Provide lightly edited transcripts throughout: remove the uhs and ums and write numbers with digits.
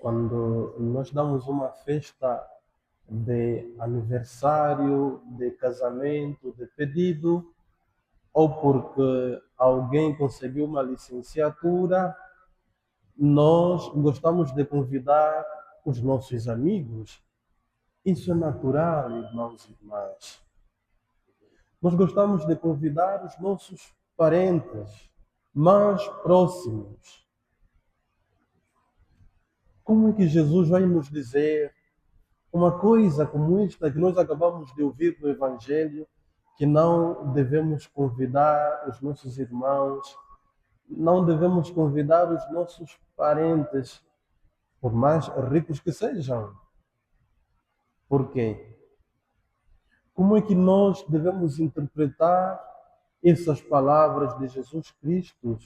Quando nós damos uma festa de aniversário, de casamento, de pedido, ou porque alguém conseguiu uma licenciatura, nós gostamos de convidar os nossos amigos. Isso é natural, irmãos e irmãs. Nós gostamos de convidar os nossos parentes mais próximos. Como é que Jesus vai nos dizer uma coisa como esta que nós acabamos de ouvir no Evangelho, que não devemos convidar os nossos irmãos, não devemos convidar os nossos parentes, por mais ricos que sejam? Por quê? Como é que nós devemos interpretar essas palavras de Jesus Cristo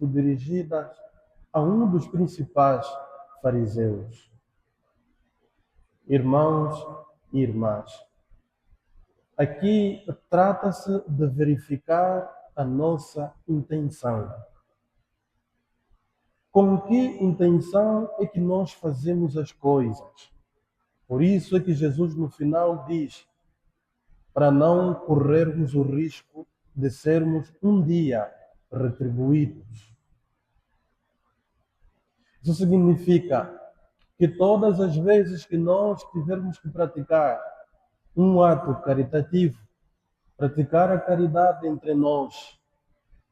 dirigidas a um dos principais fariseus? Irmãos e irmãs, aqui trata-se de verificar a nossa intenção. Com que intenção é que nós fazemos as coisas? Por isso é que Jesus no final diz, para não corrermos o risco de sermos um dia retribuídos. Isso significa que todas as vezes que nós tivermos que praticar um ato caritativo, praticar a caridade entre nós,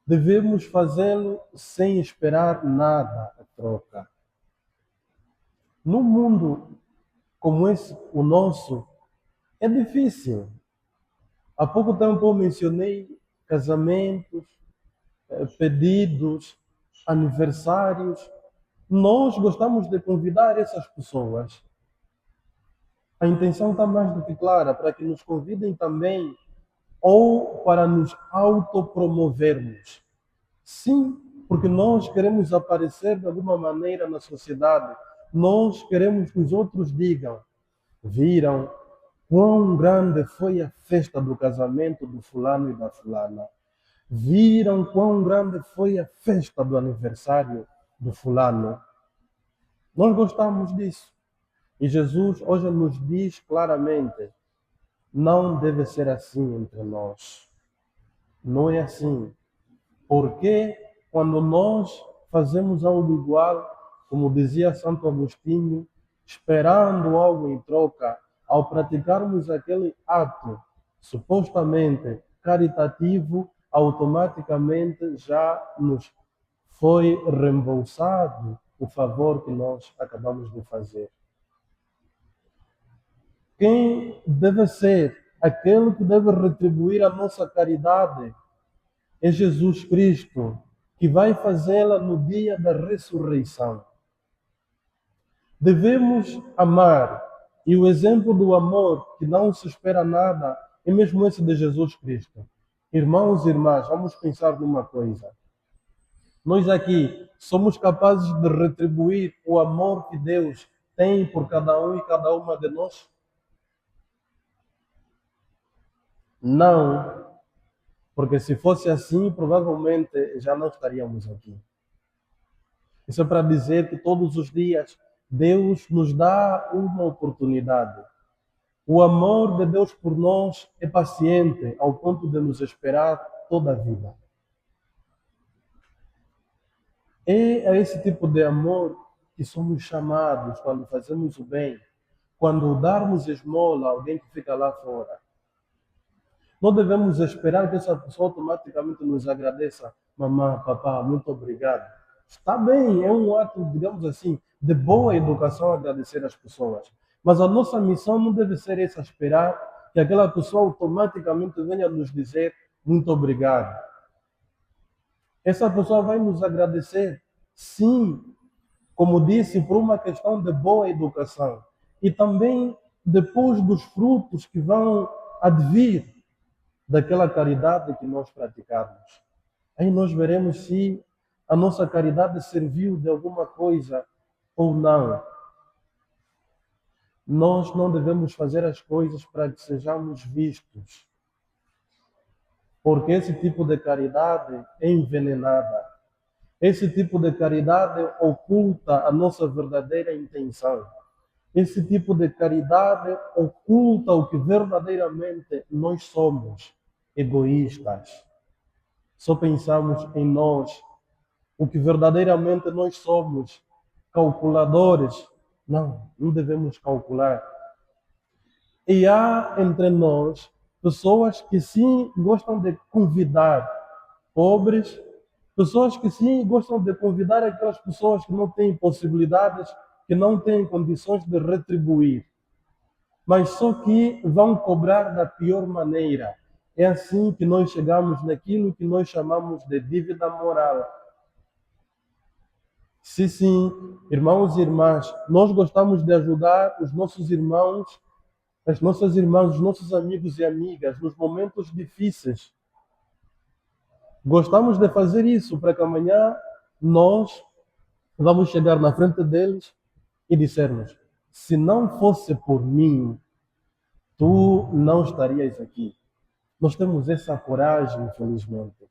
devemos fazê-lo sem esperar nada a troca. Num mundo como esse, o nosso, é difícil. Há pouco tempo eu mencionei casamentos, pedidos, aniversários. Nós gostamos de convidar essas pessoas. A intenção está mais do que clara, para que nos convidem também ou para nos autopromovermos. Sim, porque nós queremos aparecer de alguma maneira na sociedade. Nós queremos que os outros digam: viram quão grande foi a festa do casamento do fulano e da fulana. Viram quão grande foi a festa do aniversário do fulano. Nós gostamos disso. E Jesus hoje nos diz claramente: não deve ser assim entre nós. Não é assim. Porque quando nós fazemos algo igual, como dizia Santo Agostinho, esperando algo em troca, ao praticarmos aquele ato supostamente caritativo, automaticamente já nos foi reembolsado o favor que nós acabamos de fazer. Quem deve ser aquele que deve retribuir a nossa caridade é Jesus Cristo, que vai fazê-la no dia da ressurreição. Devemos amar, e o exemplo do amor que não se espera nada é mesmo esse de Jesus Cristo. Irmãos e irmãs, vamos pensar numa coisa. Nós aqui somos capazes de retribuir o amor que Deus tem por cada um e cada uma de nós? Não, porque se fosse assim, provavelmente já não estaríamos aqui. Isso é para dizer que todos os dias Deus nos dá uma oportunidade. O amor de Deus por nós é paciente ao ponto de nos esperar toda a vida. É a esse tipo de amor que somos chamados quando fazemos o bem, quando darmos esmola a alguém que fica lá fora. Não devemos esperar que essa pessoa automaticamente nos agradeça. Mamãe, papá, muito obrigado. Está bem, é um ato, digamos assim, de boa educação agradecer as pessoas. Mas a nossa missão não deve ser essa, esperar que aquela pessoa automaticamente venha nos dizer muito obrigado. Essa pessoa vai nos agradecer, sim, como disse, por uma questão de boa educação. E também depois dos frutos que vão advir daquela caridade que nós praticarmos. Aí nós veremos se a nossa caridade serviu de alguma coisa ou não. Nós não devemos fazer as coisas para que sejamos vistos, porque esse tipo de caridade é envenenada. Esse tipo de caridade oculta a nossa verdadeira intenção. Esse tipo de caridade oculta o que verdadeiramente nós somos, egoístas. Só pensamos em nós, o que verdadeiramente nós somos, calculadores. Não, não devemos calcular. E há entre nós pessoas que sim gostam de convidar pobres, pessoas que sim gostam de convidar aquelas pessoas que não têm possibilidades, que não têm condições de retribuir, mas só que vão cobrar da pior maneira. É assim que nós chegamos naquilo que nós chamamos de dívida moral. Sim, sim, irmãos e irmãs, nós gostamos de ajudar os nossos irmãos, as nossas irmãs, os nossos amigos e amigas nos momentos difíceis. Gostamos de fazer isso para que amanhã nós vamos chegar na frente deles e dissermos: se não fosse por mim, tu não estarias aqui. Nós temos essa coragem, infelizmente.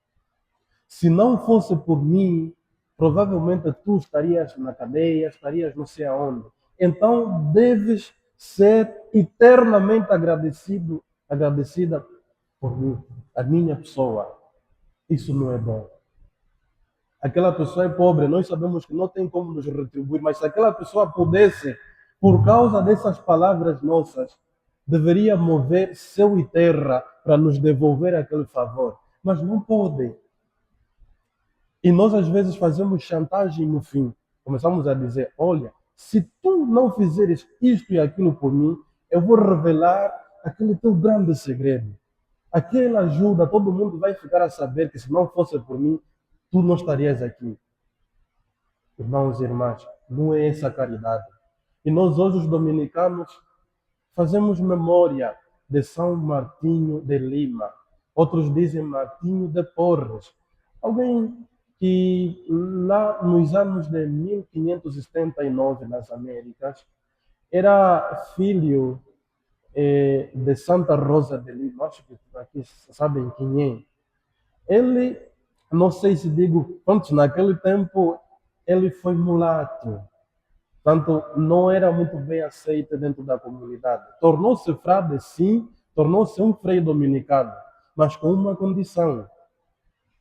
Se não fosse por mim, provavelmente tu estarias na cadeia, estarias não sei aonde. Então deves ser eternamente agradecido, agradecida por mim, a minha pessoa. Isso não é bom. Aquela pessoa é pobre, nós sabemos que não tem como nos retribuir, mas se aquela pessoa pudesse, por causa dessas palavras nossas, deveria mover céu e terra para nos devolver aquele favor. Mas não pode. E nós às vezes fazemos chantagem no fim. Começamos a dizer: olha, se tu não fizeres isto e aquilo por mim, eu vou revelar aquele teu grande segredo. Aquela ajuda, todo mundo vai ficar a saber que se não fosse por mim, tu não estarias aqui. Irmãos e irmãs, não é essa caridade. E nós hoje, os dominicanos, fazemos memória de São Martinho de Lima. Outros dizem Martinho de Porres. Alguém que lá nos anos de 1579, nas Américas, era filho de Santa Rosa de Lima. Acho que aqui sabem quem é. Ele, não sei se digo, pronto, naquele tempo ele foi mulato. Portanto, não era muito bem aceito dentro da comunidade. Tornou-se frade, sim, tornou-se um frei dominicano, mas com uma condição,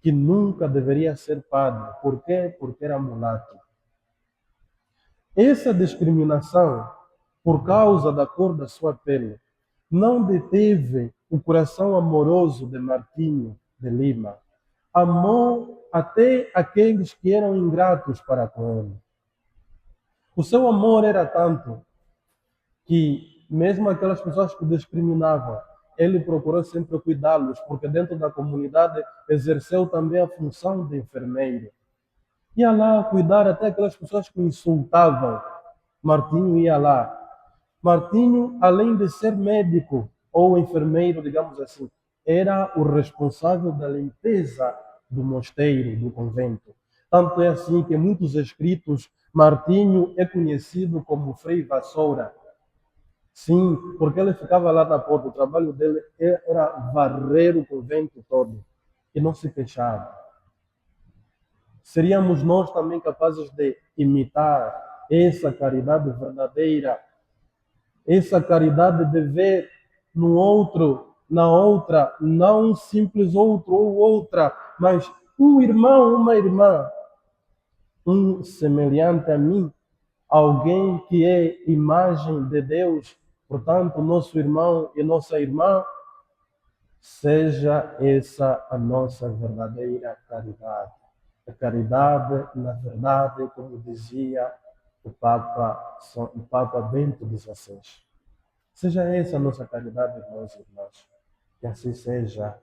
que nunca deveria ser padre. Por quê? Porque era mulato. Essa discriminação, por causa da cor da sua pele, não deteve o coração amoroso de Martinho de Lima. Amou até aqueles que eram ingratos para com ele. O seu amor era tanto que, mesmo aquelas pessoas que o discriminavam, ele procurou sempre cuidá-los, porque dentro da comunidade exerceu também a função de enfermeiro. Ia lá cuidar até aquelas pessoas que o insultavam. Martinho ia lá. Martinho, além de ser médico ou enfermeiro, digamos assim, era o responsável da limpeza do mosteiro, do convento. Tanto é assim que em muitos escritos, Martinho é conhecido como Frei Vassoura. Sim, porque ele ficava lá na porta. O trabalho dele era varrer o convento todo e não se queixava. Seríamos nós também capazes de imitar essa caridade verdadeira, essa caridade de ver no outro, na outra, não um simples outro ou outra, mas um irmão, uma irmã, um semelhante a mim, alguém que é imagem de Deus, portanto, nosso irmão e nossa irmã, seja essa a nossa verdadeira caridade. A caridade, na verdade, como dizia o Papa Bento XVI. Seja essa a nossa caridade, irmãos e irmãs. Que assim seja.